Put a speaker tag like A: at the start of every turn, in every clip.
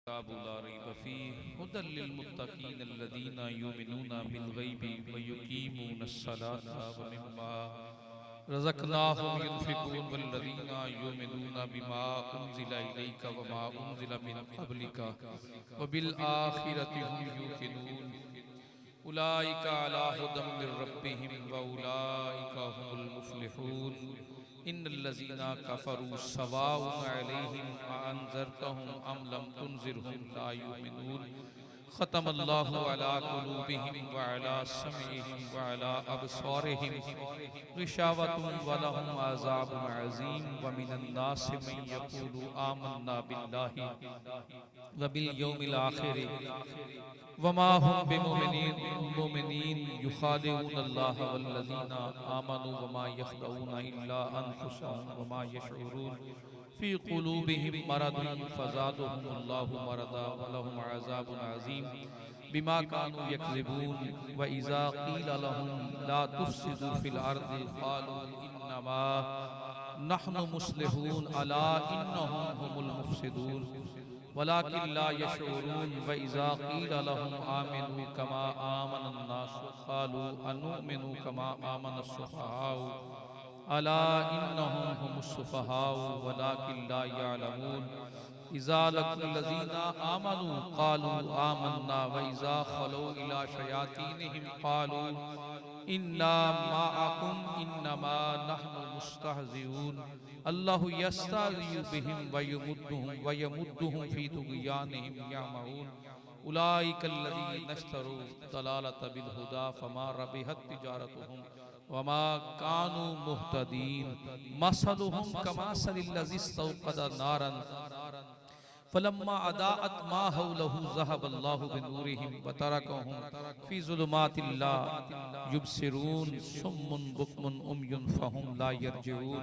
A: किताबु ला रैब फीह हुदल लिल मुत्तकीन अल्लज़ीना युमिनूना बिल गैबि व युकीमूनस्सलाता व मिम्मा रज़क़नाहुम युनफ़िक़ून वल्लज़ीना युमिनूना बिमा उन्ज़िला इलैका व मा उन्ज़िला मिन क़ब्लिका व बिल आखिरति हुम यूक़िनून उलाइका अला हुदम मिर रब्बिहिम व उलाइका हुमुल मुफ़्लिहून इन्नल्लज़ीना कफ़रू सवाउन अलैहिम अअन्ज़रतहुम अम लम तुनज़िरहुम ला युमिनून ख़तमल्लाहु अला क़ुलूबिहिम व अला समइहिम व अला अबसारिहिम गिशावतुन व लहुम अज़ाबुन अज़ीम व मिनन नासि मन यक़ूलु आमन्ना बिल्लाहि व बिल यौमिल आखिर व मा हुम बिमुमिनीन युखादिऊनल्लाह वल्लज़ीना आमनू व मा यख़दऊना इल्ला अनफुसहुम व मा यशऊरून फ़ी क़ुलूबिहिम मरदुन फ़ज़ादहुमुल्लाहु मरदा व लहुम अज़ाबुन अज़ीम बिमा कानू यकज़िबून व इज़ा क़ील लहुम ला तुफ़सिदू फ़िल अर्दि क़ालू इन्नमा नहनु मुस्लिहून अला इन्नहुम हुमुल मुफ़सिदून वलाकिन ला यशऊरून व इज़ा क़ील लहुम आमिनू कमा आमनन नासु क़ालू अनुमिनु कमा आमनस सुफ़हाउ अला इन्नहुम हुमुस सुफ़हाउ वलाकिन ला यअलमून इज़ा लक़ुल्लज़ीना आमनू क़ालू आमन्ना व इज़ा ख़लौ इला शयातीनिहिम क़ालू इन्ना माअकुम इन्नमा नहनु मुस्तहज़िऊन अल्लाहु यस्तहज़िउ बिहिम व यमुद्दुहुम फ़ी तुग़यानिहिम यअमहून उलाइकल्लज़ीना इश्तरू दलालत बिल हुदा फमा रबिहत तिजारतुहुम वमा कानू मुहतदीन मसलुहुम कमासलिल्लज़ी इस्तौक़द नारन फलम्मा अदाअत मा हौलहु ज़हबल्लाहु बिनूरिहिम व तरकहुम फ़ी ज़ुलुमातिल ला युबसिरून सुम्मुन बुक्मुन उम्युन फ़हुम ला यरजिऊन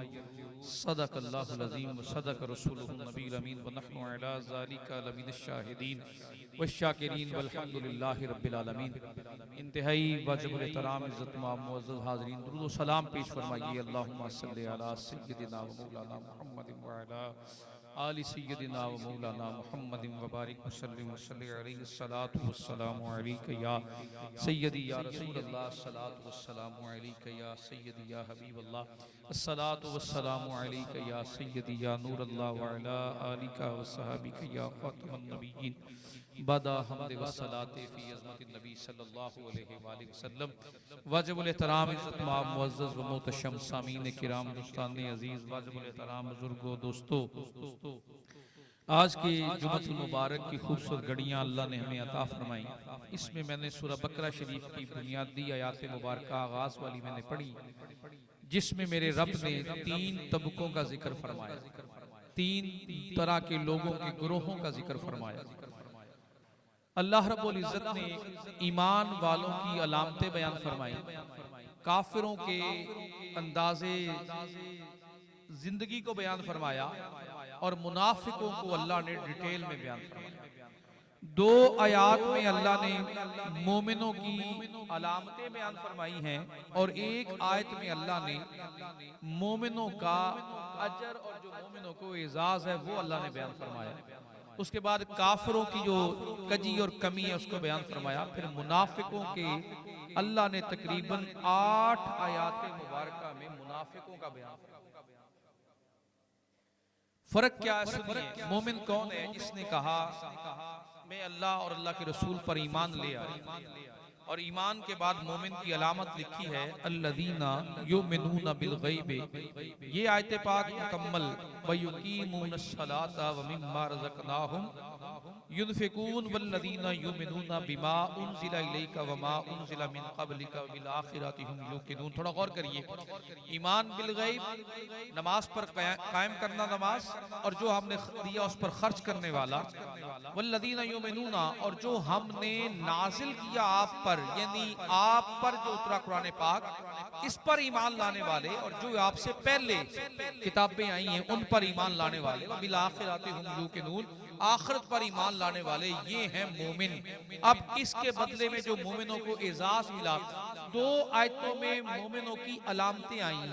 A: सदक़ल्लाहुल अज़ीम व सदक़ रसूलुहुन नबील अमीन व नहनु अला ज़ालिका लमिनश शाहिदीन वश्शाकिरीन वल्हम्दुलिल्लाहि रब्बिल आलमीन। इंतहाई वाजिबुल एहतराम इज़्ज़त मुअज़्ज़ज़ हाज़रीन, दुरूद व सलाम पेश फरमाइए अल्लाहुम्मा सल्लि अला सय्यिदिना व मौलाना मुहम्मदिन व अला आलि सय्यिदिना व मौलाना मुहम्मदिन व बारिक वसल्लिम वसल्लि अलैहि अस्सलातु वस्सलामु अलैका या सय्यदी या रसूलल्लाह अस्सलातु वस्सलामु अलैका या सय्यदी या हबीबल्लाह अस्सलातु वस्सलामु अलैका या सय्यदी या नूरल्लाह व अला आलिका व सहाबिका या खातमन नबिय्यीन बदा हम्द व सलाते फी अज़मतिन नबी सल्लल्लाहु अलैहि वसल्लम। वाजिबुल एहतराम इज़्ज़त मुअज़्ज़ज़ व मोहतशम सामीन किराम दोस्तान अज़ीज़, वाजिबुल एहतराम बुजुर्गों दोस्तों, आज की जुमअतुल मुबारक की खूबसूरत घड़ियाँ अल्लाह ने हमें अता फरमाई। इसमें मैंने सूरह बकरा शरीफ की बुनियादी आयात मुबारक आगाज़ वाली मैंने पढ़ी, जिसमें मेरे रब ने तीन तबकों का जिक्र फरमाया, तीन तरह के लोगों के गुरोहों का जिक्र फरमाया। अल्लाह रब्बुल इज़्ज़त ने ईमान वालों की अलामतें बयान फरमाई, काफिरों के अंदाज़े जिंदगी को बयान फरमाया और मुनाफिकों को अल्लाह ने डिटेल में बयान फरमाया। दो आयात में अल्लाह ने मोमिनों की अलामतें बयान फरमाई हैं और एक आयत में अल्लाह ने मोमिनों का अजर और जो मोमिनों को एजाज है वो अल्लाह ने बयान फरमाया। उसके बाद काफिरों की जो कजी और कमी है उसको बयान फरमाया। फिर मुनाफिकों के अल्लाह ने तकरीबन 8 आयात मुबारका में मुनाफिकों का बयान फरमाया। फर्क क्या है? सुनिए, मोमिन कौन है? जिसने कहा मैं अल्लाह और अल्लाह के रसूल पर ईमान ले आया, और ईमान के बाद मोमिन की अलामत लिखी है अल्लज़ीना युमिनूना बिल गैब। ये आयत पाक मुकम्मल व युकीमूनस सलाता व मिम्मा रज़क़नाहुम युनफ़िकून वल्लज़ीना युमिनूना बिमा उन्ज़िला इलैका व मा उन्ज़िला मिन क़ब्लिका बिल आखिरति हुम यूक़िनून। थोड़ा गौर करिए, ईमान बिल गैब, नमाज पर कायम करना नमाज, और जो हमने दिया उस पर खर्च करने वाला, वल्लज़ीना युमिनूना, और जो हमने नाजिल किया आप पर, यानी आप पर जो उतरा कुरान पाक, इस पर ईमान लाने वाले, और जो आपसे पहले किताबें आई हैं उन पर ईमान लाने वाले, बिल आखिरति हुम यूक़िनून, आखिरत पर ईमान लाने वाले, ये हैं मोमिन। अब इसके बदले में जो मोमिनों को एजाज मिला, दो आयतों में मोमिनों की अलामतें आई।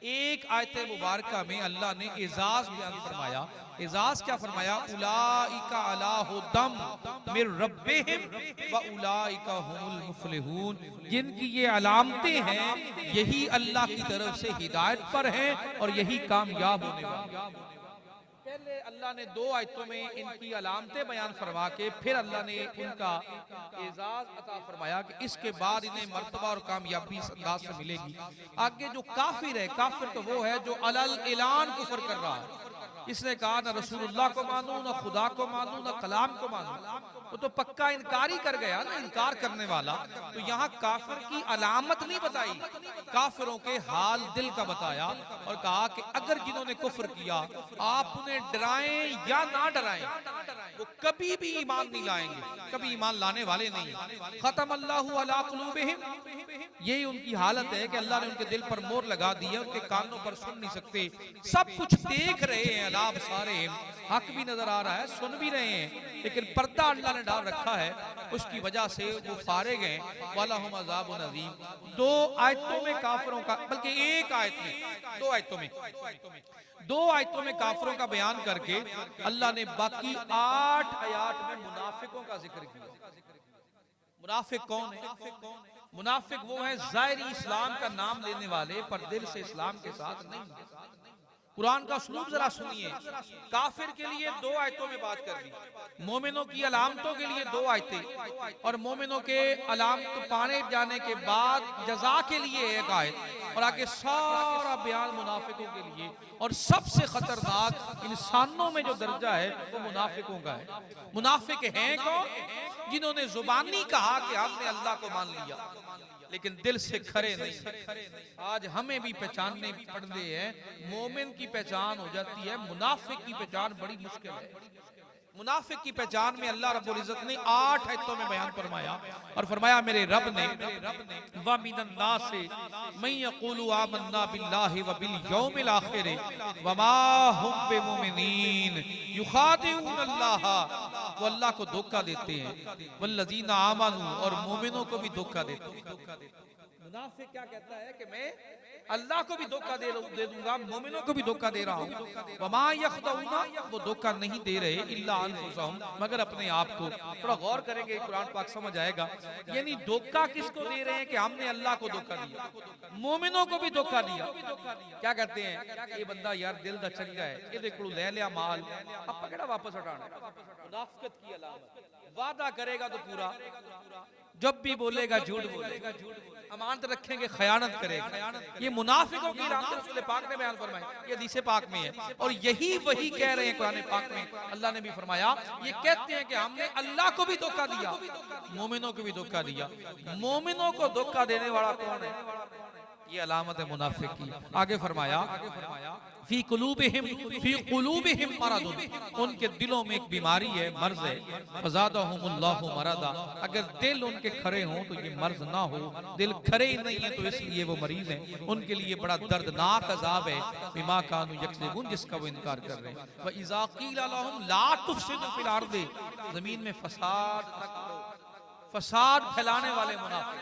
A: एक आयत मुबारका में अल्लाह ने एजाज बयान फरमाया। एजाज क्या फरमाया? उलाइका अला हुदम मिर रब्बिहिम व उलाइका हुमुल मुफलिहून, जिनकी ये अलामतें हैं यही अल्लाह की तरफ से हिदायत पर हैं और यही कामयाब होने वाले। पहले अल्लाह ने दो आयतों में इनकी अलामतें बयान फरमा के फिर अल्लाह ने उनका एजाज अता फरमाया कि इसके बाद इन्हें मर्तबा और कामयाबी इस अंदाज से मिलेगी। आगे जो काफिर है, काफिर तो वो है जो अलल ऐलान कुफर कर रहा है। इसने कहा ना रसूलुल्लाह को मानू, ना खुदा को मानू, ना कलाम को मानू, वो तो पक्का इनकारी कर गया ना, इनकार करने वाला। तो यहाँ काफिर की अलामत नहीं बताई, काफिरों के हाल दिल का बताया और कहा कि अगर जिन्होंने कुफ्र किया आप उन्हें डराएं या ना डराएं, वो कभी भी ईमान नहीं लाएंगे, कभी ईमान लाने वाले नहीं। खत्म अल्लाहु अला कुलूबिहिम, यही उनकी हालत है कि अल्लाह ने उनके दिल पर मोहर लगा दी है, उनके कानों पर सुन नहीं सकते, सब कुछ देख रहे हैं, अलाब सारे हक भी नजर आ रहा है, सुन भी रहे हैं, लेकिन पर्दा अल्लाह ने डाल रखा है, उसकी वजह से वो फारे गए। वलहुम अज़ाबुन अज़ीम। दो आयतों में काफिरों का, बल्कि एक आयत में, दो आयतों में काफिरों का बयान करके अल्लाह ने बाकी 8 आयत में मुनाफिकों का जिक्र किया। मुनाफिक कौन है? मुनाफिक वो है ज़ाहिरी इस्लाम का नाम लेने वाले पर दिल से इस्लाम के साथ नहीं। कुरान का उसलूब जरा सुनिए। काफिर के लिए दो आयतों में बात कर दी, मोमिनों की अलामतों के लिए दो आयतें, और मोमिनों के अलामत पाने जाने के बाद जजा के लिए एक आयत, और आगे सारा बयान मुनाफिकों के लिए। और सबसे खतरनाक इंसानों में जो दर्जा है वो मुनाफिकों का है। मुनाफिक हैं कौन? जिन्होंने जुबानी कहा कि हमने अल्लाह को मान लिया लेकिन दिल से खरे नहीं। आज हमें भी पहचानने पड़ते हैं, मोमिन की पहचान हो जाती है, मुनाफिक की पहचान बड़ी मुश्किल है। मुनाफिक की पहचान में अल्लाह रब्बुल इज्जत ने 8 आयतों में बयान फरमाया और फरमाया मेरे रब ने व मिनन नास मन यक़ूलु आमन्ना बिल्लाहि व बिल यौमिल आखिर व मा हुम बिमुमिनीन युखादिऊन अल्लाह, वो अल्लाह को धोखा देते हैं, वल्लज़ीना आमनू, और मोमिनों को भी धोखा देते हैं। मुनाफिक क्या कहता है कि मैं अल्लाह को भी धोखा दे दूंगा, मोमिनों को भी धोखा दे रहा हूँ। वमा यख़दऊना, वो धोखा नहीं दे रहे, इल्ला अनफुसहुम, मगर अपने आप को। थोड़ा गौर करेंगे कुरान पाक समझ आएगा। यानी धोखा किसको दे रहे हैं? कि हमने अल्लाह को धोखा दिया, मोमिनों को भी धोखा दिया। क्या कहते हैं? ये बंदा यार दिल दा चंगा है, ये देखो ले लिया माल, अब पकड़ा वापस हटाना। मुनाफिकत की अलामत, वादा करेगा तो पूरा, जब भी बोलेगा झूठ बोलेगा, अमानत रखेंगे खयानत करेगा। ये मुनाफिकों की अलामत रसूल पाक ने बयान फरमाई, ये हदीस पाक में है। और यही वही कह रहे हैं कुरान पाक में, अल्लाह ने भी फरमाया, ये कहते हैं कि हमने अल्लाह को भी धोखा दिया, मोमिनों को भी धोखा दिया। मोमिनों को धोखा देने वाला कौन है? ये अलामत है मुनाफिक की। आगे फरमाया फी कुलूबिहिम मरदुन, उनके दिलों में एक बीमारी है, मर्ज है। फज़ादहुमुल्लाहु मरदा, अगर दिल उनके खरे हों तो ये मर्ज ना हो, दिल खरे ही नहीं है तो इसलिए वो मरीज हैं। उनके लिए बड़ा दर्दनाक अजाब है, बिमा कानू यक्ज़िबून, जिसका वो इनकार कर रहे हैं। व इज़ा क़ीला लहुम ला तुफ़सिदू फ़िल अर्दि, जमीन में फसाद फैलाने वाले मुनाफिक।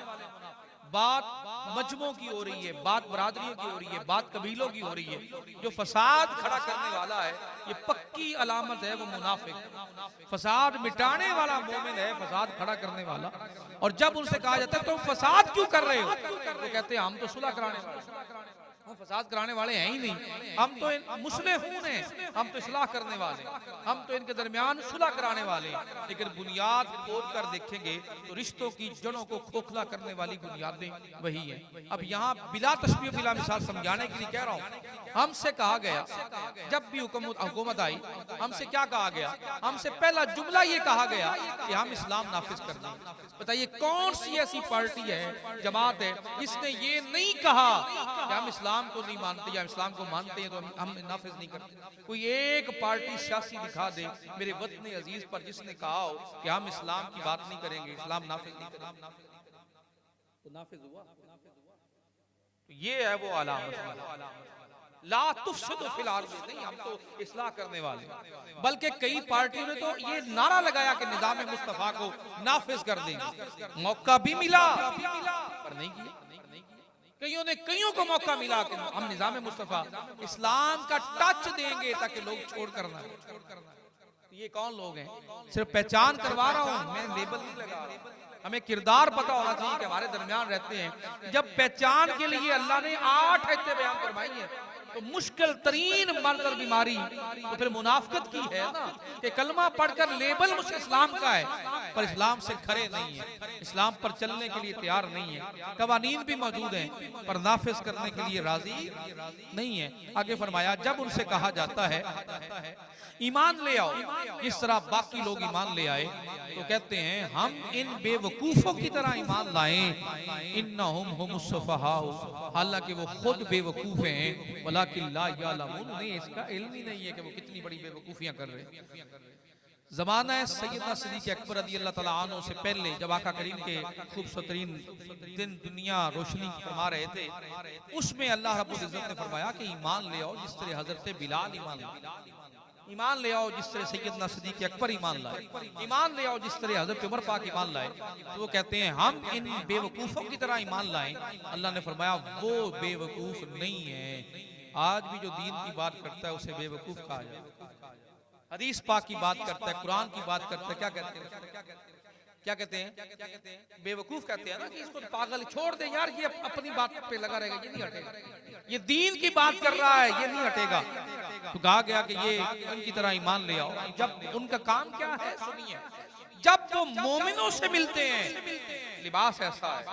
A: बात मजमों की हो रही है, बात बरादरियों की हो रही है, बात कबीलों की हो रही है। जो फसाद खड़ा करने वाला है ये पक्की अलामत है वो मुनाफिक। फसाद मिटाने वाला मोमिन है, फसाद खड़ा करने वाला। और जब उनसे कहा जाता है तुम फसाद क्यों कर रहे हो, तो कहते हैं हम तो सुलह कराने वाले, हम फसाद कराने वाले हैं ही नहीं, हम तो मुस्लिहून हैं, हम तो इस्लाह करने वाले, हम तो इनके दरमियान सुलह कराने वाले। लेकिन बुनियाद खोद कर देखेंगे तो रिश्तों की जड़ों को खोखला करने वाली बुनियादें वही हैं। अब यहाँ बिला तशबीह बिला मिसाल समझाने के लिए कह रहा हूँ, हमसे कहा गया, जब भी हुकूमत आई हमसे क्या कहा गया? हमसे पहला जुमला ये कहा गया कि हम इस्लाम नाफिज कर दें। बताइए कौन सी ऐसी पार्टी है, जमात है, जिसने ये नहीं कहा कि हम इस्लाम को नहीं मानते या इस्लाम को मानते हैं तो हम नाफिज नहीं करते? कोई एक पार्टी सियासी दिखा दे मेरे वतन अजीज पर जिसने कहा हो कि हम इस्लाम की बात नहीं करेंगे, इस्लाम नाफिज नहीं करेंगे, तो नाफिज हुआ? ये है वो अलामत। ला तुफ़सिदू फ़िल अर्ज़, नहीं हम तो इस्लाह करने वाले। बल्कि कई पार्टियों ने तो ये नारा लगाया कि निज़ाम मुस्तफ़ा को नाफिज कर देंगे। मौका भी मिला पर नहीं किया। कईयों ने कईयों को मौका मिला कि हम निजाम मुस्तफा इस्लाम का टच देंगे ताकि लोग छोड़ करना। ये कौन लोग हैं? सिर्फ पहचान करवा रहा हूं, मैं लेबल नहीं लगा रहा। हमें किरदार पता होना चाहिए कि हमारे दरमियान रहते हैं। जब पहचान के लिए अल्लाह ने 8 आयतें बयान करवाई हैं तो मुश्किल तरीन मर्ज और बीमारी तो फिर मुनाफिकत की है ना, कि कलमा पढ़कर लेबल मुझे इस्लाम का है पर इस्लाम से खरे नहीं है, इस्लाम पर चलने के लिए तैयार नहीं है, कवानीन भी मौजूद हैं पर नाफिज करने के लिए राजी नहीं है। आगे फरमाया जब उनसे कहा जाता है ईमान ले आओ जिस तरह बाकी लोग ईमान ले आए तो कहते हैं हम इन बेवकूफों की तरह ईमान लाएं। इन्नहुम हुमुस सुफहा, हालांकि वो खुद बेवकूफ हैं, वलाकिन ला यालमून, उन्हें इसका इल्म ही नहीं है कि वो कितनी बड़ी बेवकूफियां कर रहे हैं। ज़माना है सैयदना सिद्दीक़ अकबर रज़ी अल्लाह तआला अन्हु से पहले जब आका करीम के खूबसूरतीन दिन दुनिया रोशनी फरमा रहे थे, उसमें अल्लाह रब्बुल इज़्ज़त ने फरमाया कि ईमान ले आओ जिस तरह हज़रत बिलाल ईमान ले आओ जिस तरह सैयदना सिद्दीक़ अकबर ईमान लाए, ईमान ले आओ जिस तरह हज़रत उमर पाक ईमान लाए। तो वो कहते हैं हम इन बेवकूफ़ों की तरह ईमान लाएं। अल्लाह ने फरमाया वो बेवकूफ़ नहीं है। आज भी जो दीन की बात करता है उसे बेवकूफ़ कहा जाए, हदीस पाक की बात करता है, कुरान की बात करता है, क्या कहते हैं? क्या कहते हैं? बेवकूफ कहते हैं ना कि इसको पागल छोड़ दे यार, ये अपनी बात पे लगा रहेगा, ये नहीं हटेगा, ये दीन की बात कर रहा है, ये नहीं हटेगा। तो कहा गया कि ये उनकी तरह ईमान ले आओ। जब उनका काम क्या है सुनिए, जब वो मोमिनों से मिलते हैं, लिबास ऐसा है,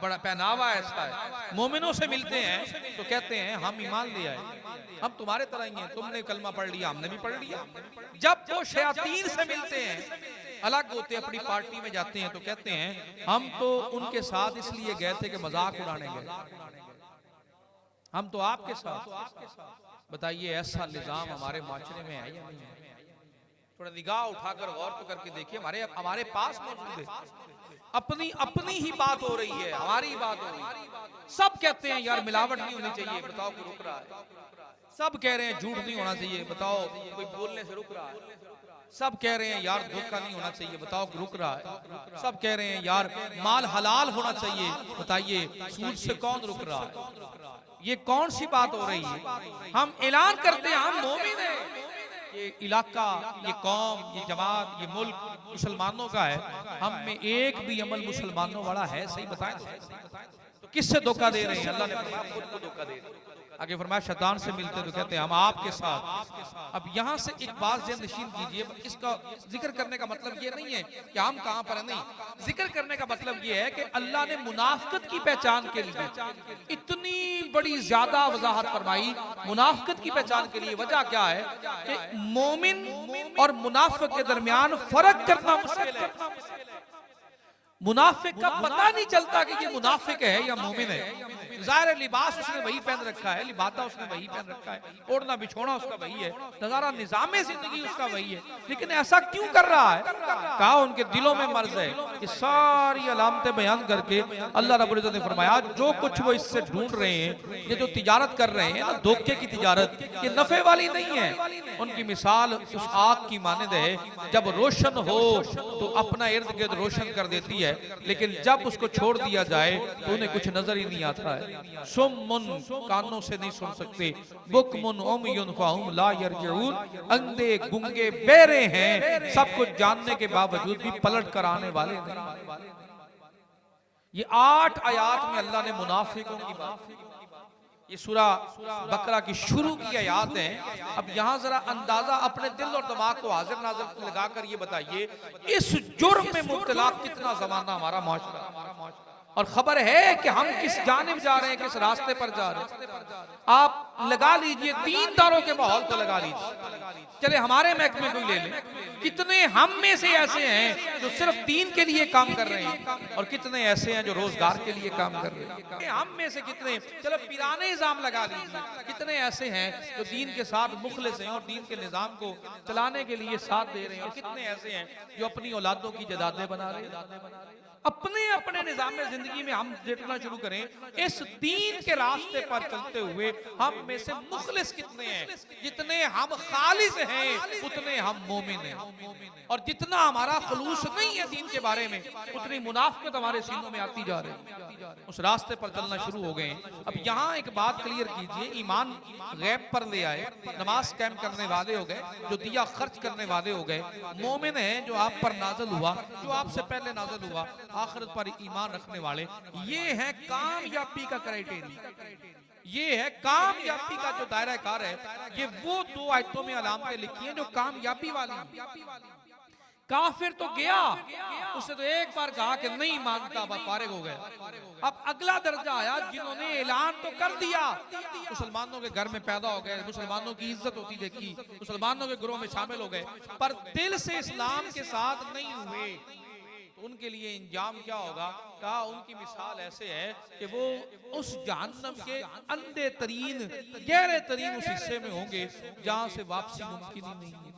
A: बड़ा पहनावा ऐसा है, मोमिनों से मिलते हैं तो कहते हैं हम ईमान ले आए, हम तुम्हारे तरह ही हैं, तुमने कलमा पढ़ लिया हमने भी पढ़ लिया। जब वो शयातीन से मिलते हैं, अलग होते अपनी पार्टी में जाते हैं तो कहते हैं हम तो उनके साथ इसलिए गए थे कि मजाक उड़ाने गए, हम तो आपके साथ। बताइए ऐसा निजाम हमारे माशरे में है या नहीं है? थोड़ा निगाह उठाकर गौर तो करके देखिए, हमारे पास मौजूद है, अपनी अपनी ही बात हो रही है, हमारी ही बात हो रही है। सब कहते हैं यार मिलावट नहीं होनी चाहिए, बताओ कोई रुक रहा है। सब कह रहे हैं झूठ नहीं होना चाहिए, बताओ कोई बोलने से रुक रहा है। सब कह रहे हैं यार धोखा नहीं होना चाहिए, बताओ रुक रहा है। सब कह रहे हैं यार माल हलाल होना चाहिए, बताइए सूद से कौन रुक रहा है? ये कौन सी बात हो रही है? हम ऐलान करते हैं हम मोमिन हैं, ये इलाका, ये कौम, ये जमात, ये मुल्क मुसलमानों का है, हम में एक भी अमल मुसलमानों वाला है? सही बताएं तो किससे धोखा दे रहे हैं? अल्लाह ने फरमाया खुद को धोखा दे रहे हैं। आगे फरमाया शैतान से मिलते तो कहते हैं हम आपके साथ। अब यहाँ से एक बात ज़हन नशीन कीजिए, इसका जिक्र करने का मतलब ये नहीं है कि हम कहाँ पर है, नहीं, जिक्र करने का मतलब ये है कि अल्लाह ने मुनाफिकत की पहचान के लिए इतनी बड़ी ज्यादा वजाहत फरमाई। मुनाफिकत की पहचान के लिए वजह क्या है कि मोमिन और मुनाफिक के दरमियान फर्क करना मुश्किल है। मुनाफिक का पता नहीं चलता कि ये मुनाफिक है या मोमिन है। जाहिर लिबास उसने वही पहन रखा है, लिबाता उसने वही पहन रखा है, ओढ़ना बिछोना उसका वही है, नजारा निजामे जिंदगी उसका वही है, लेकिन ऐसा क्यों कर रहा है? कहा उनके दिलों में मर्ज है। ये सारी अलामतें बयान करके अल्लाह रब्बुल इज्जत ने फरमाया जो कुछ वो इससे ढूंढ रहे हैं, ये जो तिजारत कर रहे हैं ना, धोखे की तिजारत, ये नफे वाली नहीं है। उनकी मिसाल उस आग की मानद है, जब रोशन हो तो अपना इर्द गिर्द रोशन कर देती है, लेकिन जब उसको छोड़ दिया जाए तो उन्हें कुछ नजर ही नहीं आता है। सुम्मुन, कानों से नहीं सुन सकते, बुकमुन उमयुन फहुम ला यरजिऊन, अंधे गुंगे बहरे हैं, सब कुछ जानने के बावजूद भी पलट कर आने वाले नहीं। ये 8 आयात में अल्लाह ने मुनाफिकों की बात, ये सूरा बकरा की शुरू की आयात है। अब यहाँ जरा अंदाजा अपने दिल और दिमाग को हाजिर नाजिर लगाकर ये बताइए इस जुर्म में मुब्तला कितना जमाना हमारा माशरा, और खबर है कि हम किस जानिब जा रहे हैं, किस रास्ते पर जा रहे हैं। आप लगा लीजिए दीनदारों के माहौल को लगा लीजिए, चले हमारे महकमे को ले लें, कितने हम में से ऐसे हैं जो सिर्फ दीन के लिए काम कर रहे हैं और कितने ऐसे हैं जो रोजगार के लिए काम कर रहे हैं। हम में से कितने, चलो पिराने इल्जाम लगा लीजिए, कितने ऐसे हैं जो दीन के साथ मुखलिस हैं और दीन के निजाम को चलाने के लिए साथ दे रहे हैं, और कितने ऐसे हैं जो अपनी औलादों की जदादें बना रहे हैं। अपने अपने निजाम जिंदगी में हम देखना शुरू करें, इस दीन के रास्ते पर चलते हुए हम में से मुखलिस कितने हैं। जितने हम खालिस हैं उतने हम मोमिन हैं, और जितना हमारा खलूस नहीं है दीन के बारे में उतनी मुनाफिकत हमारे सीनों में आती जा रही है। उस रास्ते पर चलना शुरू हो गए। अब यहाँ एक बात क्लियर कीजिए, ईमान गैब पर ले आए, नमाज कायम करने वाले हो गए, जो दिया खर्च करने वाले हो गए, मोमिन हैं जो आप पर नाज़िल हुआ, जो आपसे पहले नाज़िल हुआ, आखिरत पर ईमान रखने वाले। ये है कामयाबी का क्राइटेरिया, ये है कामयाबी का जो दायरा कार है। ये वो दो आयतों में अलामतें लिखी हैं जो कामयाबी वाली। काफिर तो गया, उसने तो एक बार कहा कि नहीं मांगता, बस फारिग हो गया। अब अगला दर्जा आया जिन्होंने ऐलान तो कर दिया, मुसलमानों के घर में पैदा हो गए, मुसलमानों की इज्जत होती देखी, मुसलमानों के ग्रोह में शामिल हो गए, पर दिल से इस्लाम के साथ नहीं हुए, तो उनके लिए इंजाम क्या होगा? कहा उनकी मिसाल ऐसे है कि वो उस जहन्नम के अंधे तरीन गहरे तरीन उस हिस्से में होंगे जहां से वापसी मुमकिन ही नहीं है।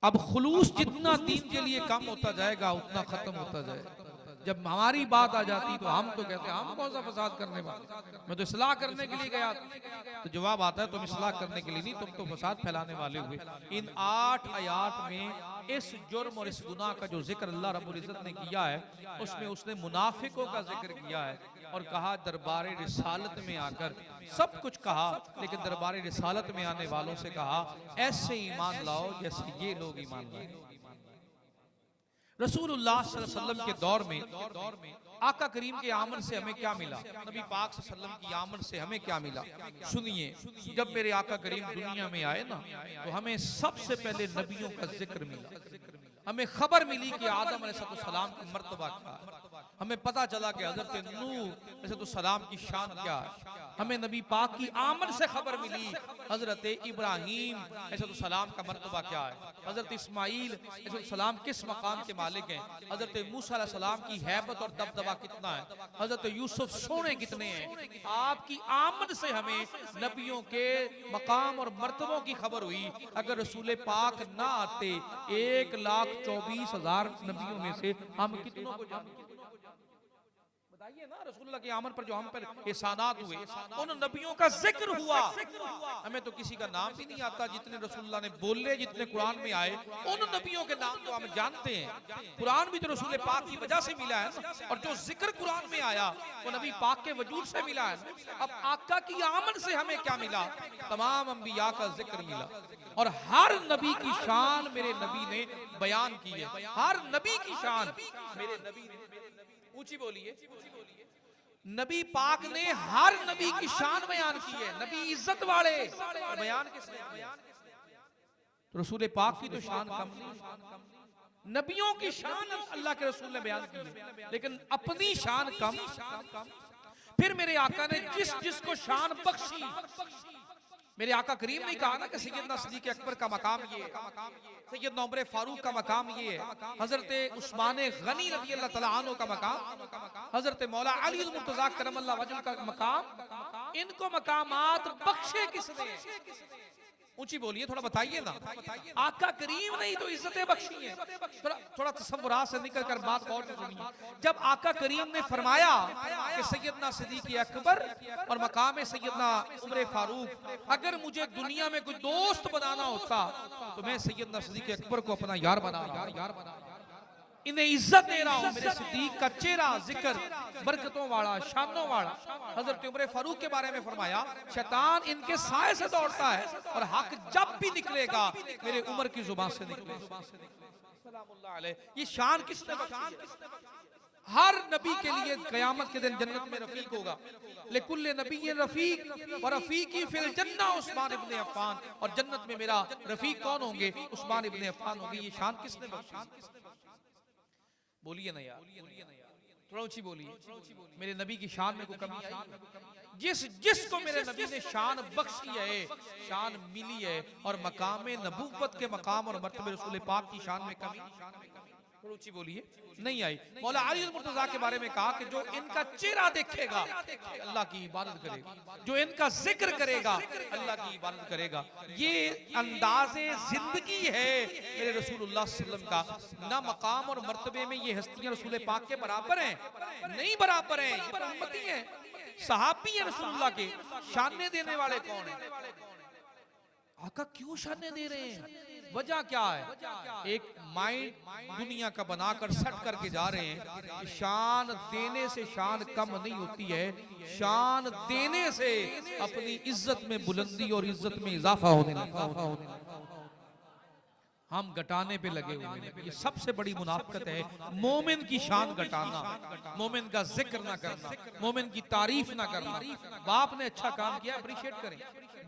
A: अब खुलूस जितना दीन के लिए कम होता जाएगा उतना खत्म होता जाएगा। जब हमारी बात आ जाती तो हम तो कहते हैं हम कौन सा फसाद करने वाले, मैं तो इस्लाह करने के लिए गया। तो जवाब आता है तुम इस्लाह करने के लिए नहीं, तुम तो फसाद फैलाने वाले हुए। इन 8 आयात में इस जुर्म और इस गुनाह का जो जिक्र अल्लाह रब्बुल इज्जत ने किया है, उसमें उसने मुनाफिकों का जिक्र किया है और कहा दरबार रिसालत में आकर सब कुछ कहा, लेकिन दरबार रिसालत में आने वालों से कहा ऐसे ईमान लाओ जैसे ये लोग ईमान लाए। रसूलुल्लाह सल्लल्लाहु अलैहि वसल्लम के दौर में आका करीम के आमद से हमें क्या मिला, नबी पाक सल्लल्लाहु अलैहि वसल्लम की आमद से हमें क्या मिला? सुनिए, जब मेरे आका करीम दुनिया में आए ना, तो हमें सबसे पहले नबियों का जिक्र मिला। हमें खबर मिली कि आदम अलैहिस्सलाम का मर्तबा क्या है, हमें पता चला कि हजरत नूह अलैहिस्सलाम की शान क्या है। हमें नबी पाक की आमद से खबर मिली हजरत इब्राहीम अलैहिस्सलाम का मर्तबा क्या है, हजरत इस्माईल अलैहिस्सलाम किस मकाम के मालिक हैं, हजरत मूसा अलैहिस्सलाम की हैबत और दबदबा कितना है, हजरत यूसुफ सोने कितने हैं। आपकी आमद से हमें नबियों के मकाम और मर्तबों की खबर हुई। अगर रसूल पाक ना आते 1,24,000 नबियों में से हम कितनों को जानते? बताइए ना, रसूलुल्लाह की आमद पर जो हम पर एहसानात हुए, उन नबियों का जिक्र हुआ। हमें तो किसी का नाम भी नहीं आता जितने रसूलुल्लाह ने बोले, जितने कुरान में आए, उन नबियों के नाम तो हम जानते हैं। कुरान भी तो रसूल पाक की वजह से मिला है ना, और जो जिक्र कुरान में आया वो नबी पाक के वजूद से मिला है। अब आका की आमद से हमें क्या मिला? तमाम अंबिया का जिक्र मिला, और हर नबी की शान मेरे नबी ने बयान की है। हर नबी की शान मेरे नबी ने, ऊंची बोलिए, नबी पाक ने हर नबी की शान बयान की है। नबी इज्जत वाले, बयान किसने? तो रसूल पाक की तो शान कम नहीं, नबियों की शान अल्लाह के रसूल ने बयान की है, लेकिन अपनी शान कम। फिर मेरे आका ने जिस जिसको शान बख्शी, मेरे आका करीम ने कहा ना कि सैयदना सिद्दीक़ अकबर का मकाम ये है, सैयदना उमर फारूक का मकाम ये है, हजरत उस्मान गनी रज़ी अल्लाह तआला अन्हु का मकाम, हजरत मौला अली मुर्तज़ा करमल्लाहु वजहहु का मकाम। इनको मकामात बख्शे किसने? ऊंची बोलिए, थोड़ा बताइए ना। आका करीम ने ही तो इज्जतें बख्शी हैं। थोड़ा तसव्वुरात से निकल कर बात गौर से सुनिए। जब आका करीम ने फरमाया कि सैयदना सिद्दीक़ अकबर और मकाम सैयदना उमर फारूक, अगर मुझे दुनिया में कोई दोस्त बनाना होता तो मैं सैयदना सिद्दीक़ अकबर को अपना यार बना रहा, इन्हें इज्जत दे रहा हूं। मेरे सिद्दीक का चेहरा जिक्र बरकतों वाला, शानों वाला। हजरत उमर फारूक के बारे में फरमाया शैतान इनके साए से दौड़ता है और हक जब भी निकलेगा मेरे उमर की जुबान से निकलेगा। सलामुल्लाह अलैह। ये शान किसने बख्शी? हर नबी के लिए क़यामत के दिन जन्नत में रफीक होगा। लिकुल्ले नबी रफीक व रफीकी फिल जन्नह उस्मान इब्न अफ़्फ़ान, और जन्नत में मेरा रफीक कौन होंगे? उस्मान इब्न अफ़्फ़ान होंगे। ये शान किसने बख्शी? बोलिए ना यार, थोड़ा ऊंची बोलिए। मेरे नबी की शान में कोई कमी आई? जिसको मेरे नबी ने शान बख्शी है, शान मिली है, और मकाम नबूवत के मकाम और मर्तबे रसूल पाक की शान में कमी। ऊंची बोलिए, नहीं आई। मौला अली मुर्तजा के बारे में कहा कि जो इनका चेहरा देखेगा अल्लाह की इबादत करेगा, जो इनका जिक्र करेगा अल्लाह की इबादत करेगा। ये अंदाज़े जिंदगी है मेरे रसूलुल्लाह सल्लल्लाहु अलैहि वसल्लम का। ना मकाम और मर्तबे में ये हस्तियां रसूल पाक के बराबर हैं, नहीं बराबर हैं, ये तो उम्मती हैं, सहाबी हैं रसूलुल्लाह के। शाने देने वाले कौन है? आका क्यों शाने दे रहे हैं? वजह क्या है? एक माइंड दुनिया का बनाकर सेट करके जा रहे हैं कि शान देने से शान कम नहीं होती है, शान देने से अपनी इज्जत में बुलंदी और इज्जत में इजाफा होने लगता है। हम घटाने पे लगे हुए हैं। ये सबसे बड़ी मुनाफिकत है, मोमिन की शान घटाना, मोमिन का जिक्र ना करना, मोमिन की तारीफ ना करना। बाप ने अच्छा काम किया अप्रिशिएट करें,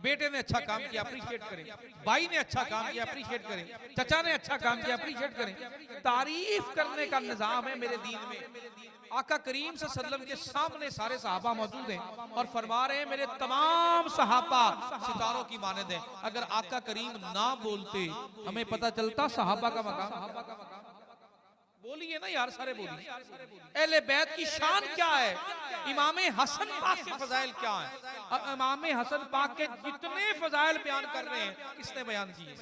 A: बेटे ने अच्छा काम किया अप्रिशिएट करें, भाई ने अच्छा काम किया अप्रिशिएट करें, चचा ने अच्छा काम किया अप्रिशिएट करें। तारीफ करने का निजाम है मेरे दीन में। आका करीम सल्लल्लाहु अलैहि वसल्लम के सामने सारे सहाबा मौजूद हैं और फरमा रहे हैं मेरे तमाम सहाबा सितारों की मानद हैं। अगर आका करीम ना बोलते हमें पता चलता सहाबा का मकाम। बोलिए ना यार, सारे बोलिए। अहले बैत की शान क्या है? इमाम हसन पाक के फजाइल क्या है? इमाम हसन पाक के जितने फजाइल बयान कर रहे हैं किसने बयान किए?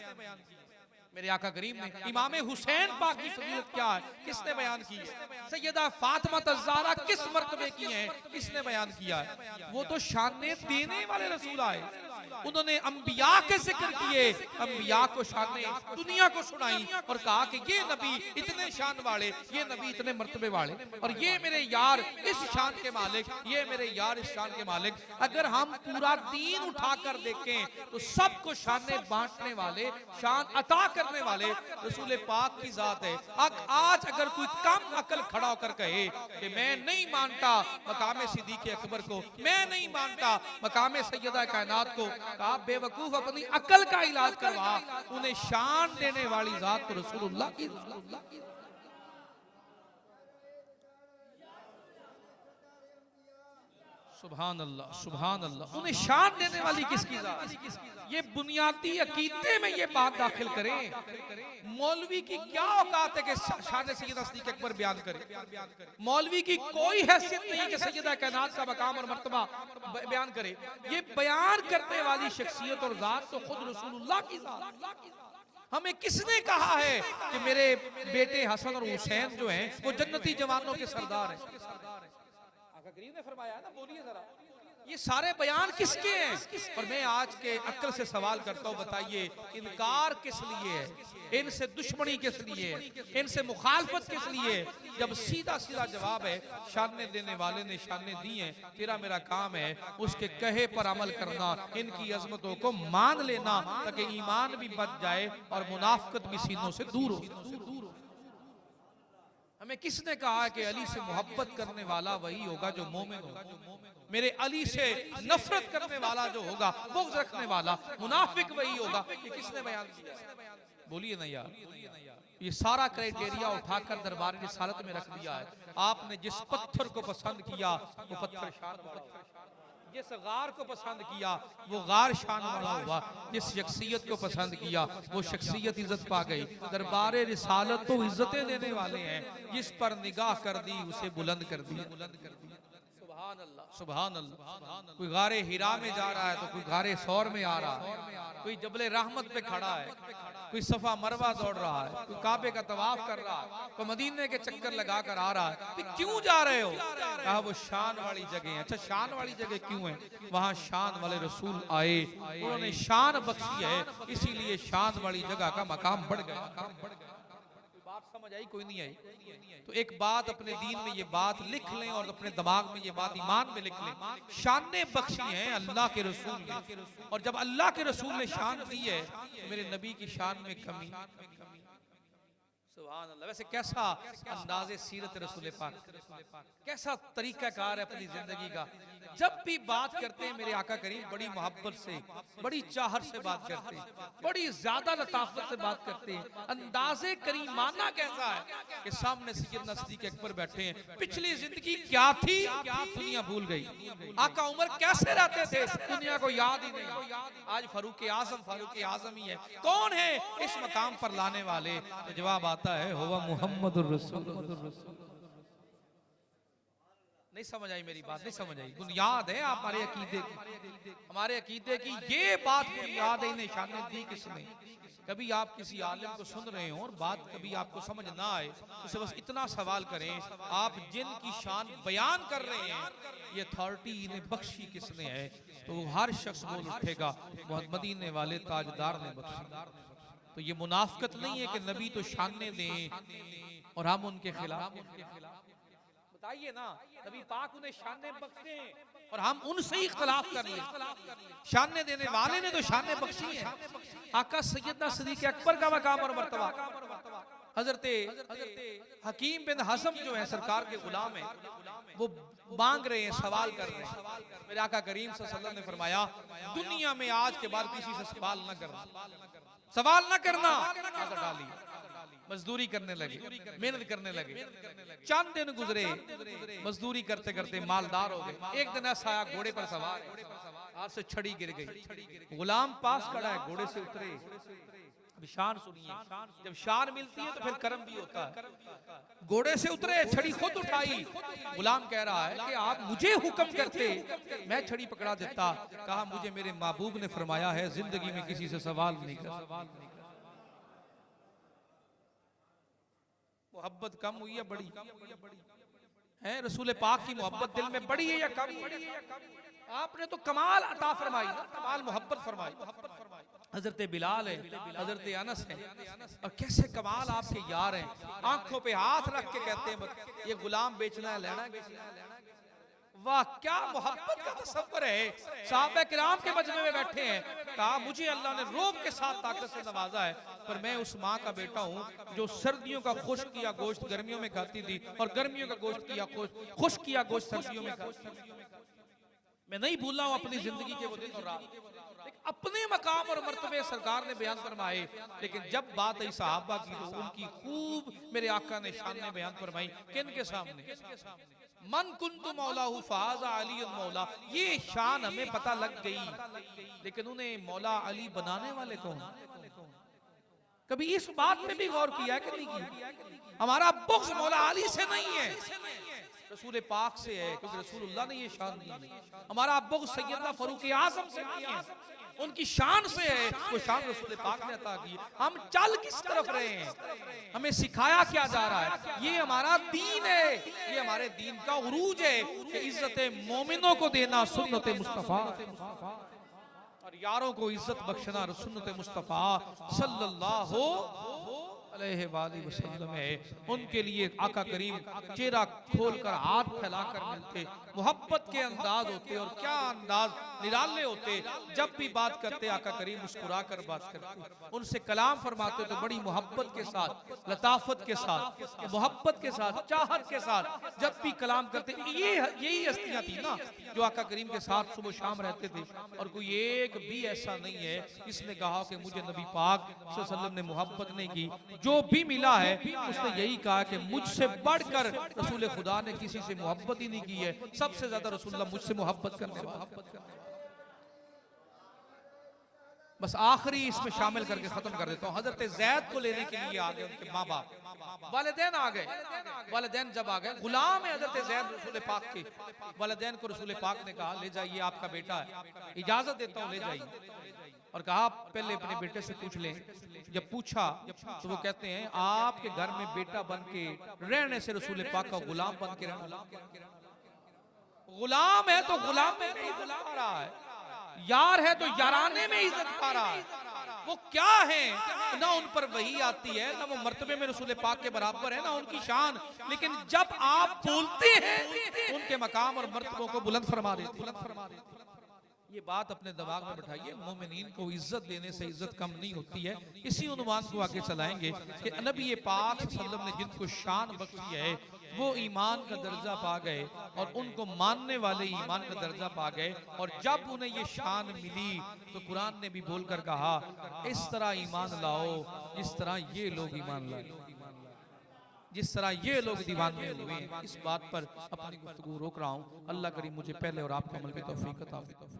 A: मेरे आका करीम ने। इमाम हुसैन पाक की फजीलत क्या है? किसने बयान की है? सैयदा फातिमा ज़हरा किस मर्तबे की हैं? किसने बयान किया है? वो तो शाने देने वाले रसूल आए, उन्होंने अंबिया के जिक्र किए, अंबिया को शाने दुनिया को सुनाई और कहा कि ये नबी इतने शान वाले, ये नबी इतने मर्तबे वाले, और ये मेरे यार इस शान के मालिक, ये मेरे यार इस शान के मालिक। अगर हम पूरा दीन उठाकर देखें तो सबको शाने बांटने वाले, शान अता करने वाले रसूल पाक की जात है। आज अगर कोई कम अकल खड़ा होकर कहे कि मैं नहीं मानता मकाम सिद्दीक़ अकबर को, मैं नहीं मानता मकाम सैयदा कायनात को, कहा बेवकूफ अपनी अकल का इलाज करवा। उन्हें शान देने वाली जात तो रसूलुल्लाह की। सुभान अल्लाह, सुभान अल्लाह। उन्हें शान देने वाली किसकी जात? ये बुनियादी अकीदे में ये बात दाखिल करें। मौलवी की क्या औकात है कि शान सैयदा सिद्दीक़ अकबर बयान करे? मौलवी की कोई हैसियत नहीं कि सैयदा कायनात का मकाम और मर्तबा बयान करे। ये बयान करने वाली शख्सियत और जात तो खुद रसूलुल्लाह की जात। हमें किसने कहा है कि मेरे बेटे हसन और हुसैन जो हैं वो जन्नती जवानों के सरदार हैं? आका करीम ने फरमाया ना, बोलिए जरा। ये सारे बयान किसके हैं? और मैं आज के अक्ल से सवाल करता हूँ, बताइए इनकार किस लिए है? इनसे दुश्मनी किस लिए है? इनसे मुखालफत किस लिए है? जब सीधा सीधा जवाब है शाने देने वाले ने शाने दी हैं, तेरा मेरा काम है उसके कहे पर अमल करना, इनकी अजमतों को मान लेना ताकि ईमान भी बच जाए और मुनाफिकत भी सीनों से दूर हो। हमें किसने कहा है कि अली से मोहब्बत करने वाला वही होगा जो मोमिन होगा? मेरे अली से नफरत करने वाला जो होगा, बुग़्ज़ रखने वाला मुनाफिक वही होगा। ये किसने बयान किया? बोलिए ना यार। ये सारा क्राइटेरिया उठाकर दरबार रिसालत में रख दिया है। आपने जिस पत्थर को पसंद किया वो पत्थर शान वाला हुआ, जिस गार को पसंद किया वो गार शान वाला हुआ, जिस शख्सियत को पसंद किया वो शख्सियत इज्जत पा गई। दरबार रिसालत तो इज्जतें देने वाले हैं, जिस पर निगाह कर दी उसे बुलंद कर दिया। सुभान अल्लाह, सुभान अल्लाह। कोई गारे हिरा में जा रहा है तो कोई गारे सौर में आ रहा है, कोई जबले रहमत पे खड़ा है, कोई सफा मरवा दौड़ रहा है, कोई काबे का तवाफ कर रहा है, कोई मदीने के चक्कर लगा कर आ रहा है। तो क्यों जा रहे हो? कहा वो शान वाली जगह है। अच्छा शान वाली जगह क्यों है? वहां शान वाले रसूल आए, उन्होंने शान बख्शी है, इसीलिए शान वाली जगह का मकाम बढ़ गया। बात समझ आई? कोई नहीं आई? तो एक बात अपने दीन में ये बात लिख लें और अपने दिमाग में ये बात ईमान में लिख लें, शान बख्शी हैं अल्लाह के रसूल ने, और जब अल्लाह के रसूल ने शान दी है तो मेरे नबी की शान में कमी। सुभान अल्लाह। वैसे कैसा अंदाज़े सीरत रसूल पाक, कैसा तरीका कार है अपनी जिंदगी का। जब भी बात करते हैं मेरे आका करीम बड़ी मोहब्बत से, बड़ी चाहत से बात करते हैं, बड़ी ज्यादा लताफत से बात करते हैं। अंदाज़े करीमाना कैसा है कि सामने सैयदना सिद्दीक़ अकबर बैठे हैं, पिछली जिंदगी क्या थी दुनिया भूल गई। आका उमर कैसे रहते थे दुनिया को याद ही नहीं। आज फारूक आजम ही है। कौन है इस मकाम पर लाने वाले? तो जवाब आता आता है हुआ मुहम्मदुर रसूलुल्लाह। नहीं समझ आई मेरी बात, नहीं समझ आई। बुनियाद है हमारे अकीदे की, हमारे अकीदे की ये बात बुनियाद है। इन्हें शान दी किसने? कभी आप किसी आलिम को सुन रहे हो और बात कभी आपको समझ ना आए तो बस इतना सवाल करें, आप जिनकी शान बयान कर रहे हैं ये अथॉरिटी इन्हें बख्शी किसने है? तो हर शख्स बोल उठेगा मदीने वाले ताजदार ने बख्शी। तो ये मुनाफिकत नहीं है कि नबी तो शाने दें और हम उनके खिलाफ। बताइए ना, नबी पाक उन्हें शाने बख्शे और हम उनसे ही इख्तलाफ कर लिए। शाने देने वाले ने तो शाने बख्शी है। आका सैयदना सिद्दीक़ अकबर का मकाम और मर्तबा, हजरते हकीम बिन हज़म जो है सरकार के गुलाम है, वो मांग रहे हैं, सवाल कर रहे हैं। मेरे आका करीम सल्लल्लाहु अलैहि वसल्लम ने फरमाया दुनिया में आज के बाद किसी से सवाल न करना, सवाल न करना। आदत डाली, मजदूरी करने लगे, मेहनत करने लगे। चंद दिन गुजरे, मजदूरी करते करते मालदार हो गए। एक दिन ऐसा आया, घोड़े पर सवार, हाथ से छड़ी गिर गई। गुलाम पास खड़ा है, घोड़े से उतरे। अब शान सुनिए, जब शान मिलती है तो फिर कर्म भी होता है। घोड़े से उतरे, छड़ी खुद उठाई। गुलाम कह रहा है कि आप मुझे हुक्म करते, मैं छड़ी पकड़ा देता। कहा मुझे मेरे महबूब ने फरमाया है जिंदगी में किसी से सवाल नहीं कर। मोहब्बत कम हुई है बड़ी है? रसूल पाक की मोहब्बत दिल में बड़ी है या कम? आपने तो कमाल अता फरमाई, कमाल मोहब्बत फरमाई। हजरत बिलाल है, हजरत अनस है, और कैसे कमाल आपके यार हैं। आंखों पे हाथ रख के कहते हैं ये गुलाम बेचना है, लेना है। वाह क्या मोहब्बत का तसव्वुर है। साहबा किराम के मजमे में बैठे हैं, कहा मुझे अल्लाह ने रोब के साथ ताकत से नवाजा है, पर मैं उस माँ का बेटा हूँ जो सर्दियों का खुश्क किया गोश्त गर्मियों में खाती थी और गर्मियों का गोश्त किया खुश्क किया गोश्त सर्दियों में खाती थी। मैं नहीं भूला हूँ अपनी जिंदगी के वो दिन और रात। अपने मकाम और मर्तबे सरकार ने बयान फरमाए, लेकिन जब बात आई सहाबा की तो उनकी खूब मेरे आका ने शान में बयान फरमाई। किन के सामने? मन कुन्तु मौलाहु फाज़ा अली मौला। ये शान हमें पता लग गई, लेकिन उन्हें मौला अली बनाने वाले कौन? कभी इस बात पे भी गौर किया कि नहीं किया? हमारा बुग़्ज़ मौला अली से नहीं है, रसूल पाक से है, क्योंकि रसूलुल्लाह ने ये शान दी है। हमारा बुग़्ज़ सैयदना फारूक आज़म से नहीं है, उनकी शान से है। वो शान रसूल पाक ने अता की। हम चल किस तरफ रहे हैं? हमें सिखाया क्या जा रहा है? ये हमारा दीन है, ये हमारे दीन का उरूज है कि इज्जत मोमिनों को देना सुन्नत मुस्तफा और यारों को इज्जत बख्शना सुन्नत मुस्तफा सल्लल्लाहु अलैहि वसल्लम है। उनके लिए आका करीम चेहरा खोलकर हाथ फैलाकर मिलते, मोहब्बत के अंदाज होते और क्या अंदाज निराले होते। जब भी बात करते आका करीम मुस्कुरा कर बात करते, उनसे कलाम फरमाते तो बड़ी मोहब्बत के साथ, लताफत के साथ, मोहब्बत के साथ, चाहत के साथ जब भी कलाम करते। यही हस्तियां थी ना जो आका करीम के साथ सुबह शाम रहते थे, और कोई एक भी ऐसा नहीं है जिसने कहा कि मुझे नबी पाक सल्लल्लाहु अलैहि वसल्लम ने मोहब्बत नहीं की। जो भी मिला है उसने यही कहा कि मुझसे बढ़कर रसूल खुदा ने किसी से मोहब्बत ही नहीं की है, सबसे ज्यादा रसूलुल्लाह मुझसे मोहब्बत करने वाले। बस आखिरी इसमें शामिल करके खत्म कर देता हूँ। हजरत ज़ैद को लेने के लिए आ गए उनके माँ बाप, वालिदैन आ गए। वालिदैन जब आ गए, गुलाम है हजरत ज़ैद रसूल पाक के। वालिदैन को रसूल पाक ने कहा ले जाइए, आपका बेटा है, इजाजत देता हूँ ले जाइए। और कहा पहले अपने बेटे से पूछ लें। जब पूछा तो वो कहते हैं आपके घर में बेटा बन के रहने से रसूल पाक का गुलाम बन के रहना। गुलाम है तो गुलाम में नहीं गुलाम रहा है, यार है तो याराने में इज्जत पा रहा है। वो क्या है? ना उन पर वही आती है, ना वो मर्तबे में रसूल पाक के बराबर है, ना उनकी शान। लेकिन जब आप बोलते हैं उनके मकाम और मर्तबों को बुलंद फरमा देते। ये बात अपने दिमाग में बैठाइए, मोमिनीन को इज्जत देने से इज्जत कम नहीं होती है। इसी उन्वान को आगे चलाएंगे कि नबी पाक सल्लल्लाहु अलैहि वसल्लम ने जिनको शान बख्शी है वो ईमान का दर्जा पा गए और उनको मानने वाले ईमान का दर्जा पा गए। और जब उन्हें ये शान मिली तो कुरान ने भी बोलकर कहा इस तरह ईमान लाओ जिस तरह ये लोग ईमान लाए, जिस तरह ये लोग दीवाने हुए हैं। इस बात पर अपनी गुफ्तगू रोक रहा हूँ। अल्लाह करीम मुझे पहले और आपको अमल की तौफीक अता फरमाए।